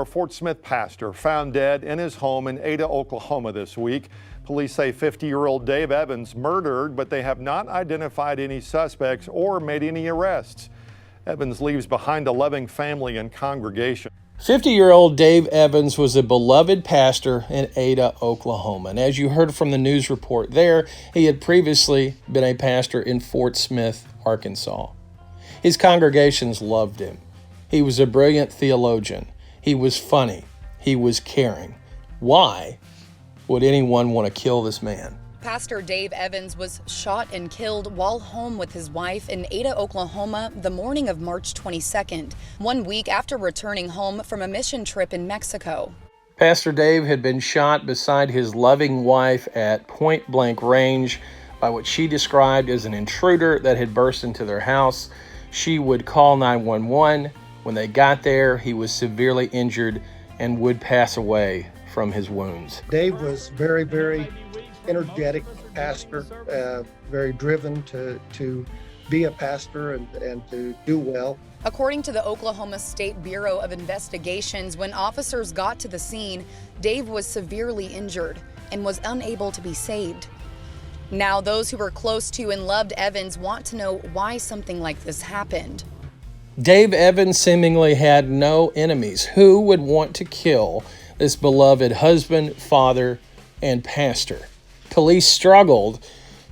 A Fort Smith pastor found dead in his home in Ada, Oklahoma this week. Police say 50-year-old Dave Evans murdered, but they have not identified any suspects or made any arrests. Evans leaves behind a loving family and congregation. 50-year-old Dave Evans was a beloved pastor in Ada, Oklahoma. And as you heard from the news report there, he had previously been a pastor in Fort Smith, Arkansas. His congregations loved him. He was a brilliant theologian. He was funny. He was caring. Why would anyone want to kill this man? Pastor Dave Evans was shot and killed while home with his wife in Ada, Oklahoma, the morning of March 22nd, 1 week after returning home from a mission trip in Mexico. Pastor Dave had been shot beside his loving wife at point-blank range by what she described as an intruder that had burst into their house. She would call 911. When they got there, he was severely injured and would pass away from his wounds. Dave was very, very energetic pastor, very driven to be a pastor and to do well. According to the Oklahoma State Bureau of Investigations, when officers got to the scene, Dave was severely injured and was unable to be saved. Now, those who were close to and loved Evans want to know why something like this happened. Dave Evans seemingly had no enemies. Who would want to kill this beloved husband, father, and pastor? Police struggled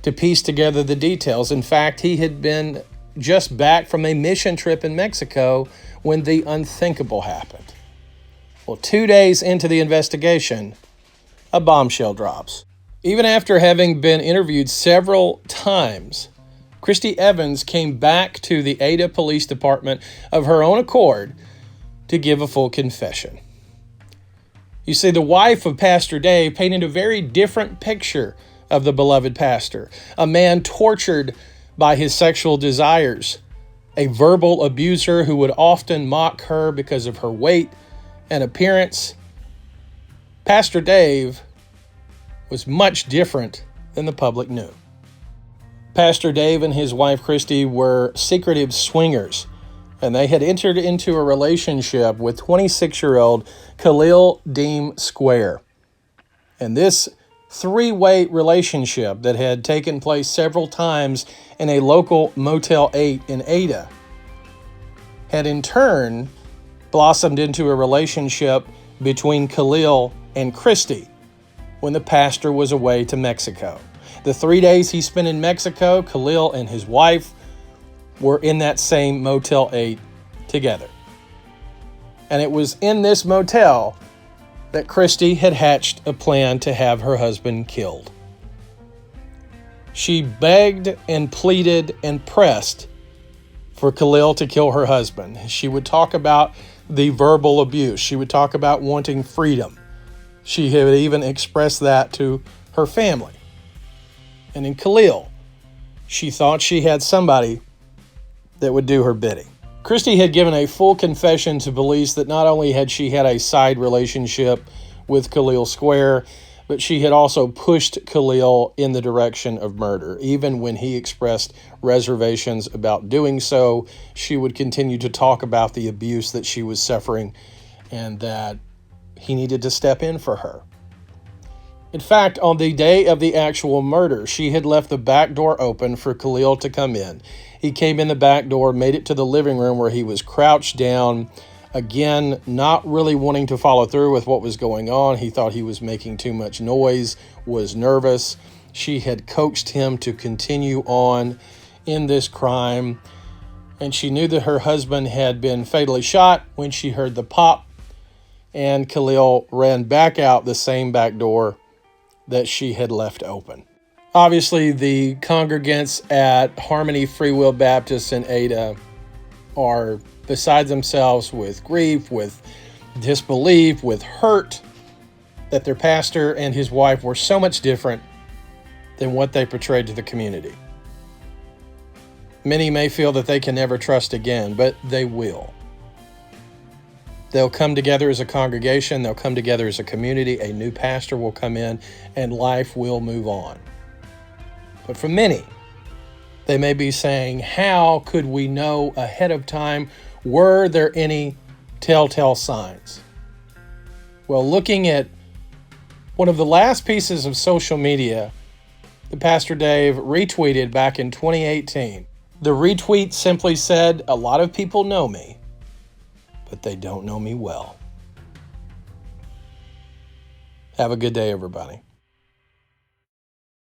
to piece together the details. In fact, he had been just back from a mission trip in Mexico when the unthinkable happened. Well, 2 days into the investigation, a bombshell drops. Even after having been interviewed several times, Kristie Evans came back to the Ada Police Department of her own accord to give a full confession. You see, the wife of Pastor Dave painted a very different picture of the beloved pastor, a man tortured by his sexual desires, a verbal abuser who would often mock her because of her weight and appearance. Pastor Dave was much different than the public knew. Pastor Dave and his wife Kristie were secretive swingers, and they had entered into a relationship with 26-year-old Kahlil Deamie Square. And this three-way relationship that had taken place several times in a local Motel 8 in Ada had in turn blossomed into a relationship between Kahlil and Kristie when the pastor was away to Mexico. The 3 days he spent in Mexico, Kahlil and his wife were in that same Motel 8 together. And it was in this motel that Kristie had hatched a plan to have her husband killed. She begged and pleaded and pressed for Kahlil to kill her husband. She would talk about the verbal abuse. She would talk about wanting freedom. She had even expressed that to her family. And in Kahlil, she thought she had somebody that would do her bidding. Kristie had given a full confession to police that not only had she had a side relationship with Kahlil Square, but she had also pushed Kahlil in the direction of murder. Even when he expressed reservations about doing so, she would continue to talk about the abuse that she was suffering and that he needed to step in for her. In fact, on the day of the actual murder, she had left the back door open for Kahlil to come in. He came in the back door, made it to the living room where he was crouched down, again, not really wanting to follow through with what was going on. He thought he was making too much noise, was nervous. She had coaxed him to continue on in this crime, and she knew that her husband had been fatally shot when she heard the pop, and Kahlil ran back out the same back door that she had left open. Obviously, the congregants at Harmony Free Will Baptist in Ada are beside themselves with grief, with disbelief, with hurt that their pastor and his wife were so much different than what they portrayed to the community. Many may feel that they can never trust again, but they will. They'll come together as a congregation, they'll come together as a community, a new pastor will come in, and life will move on. But for many, they may be saying, how could we know ahead of time? Were there any telltale signs? Well, looking at one of the last pieces of social media that Pastor Dave retweeted back in 2018. The retweet simply said, "A lot of people know me, but they don't know me well." Have a good day, everybody.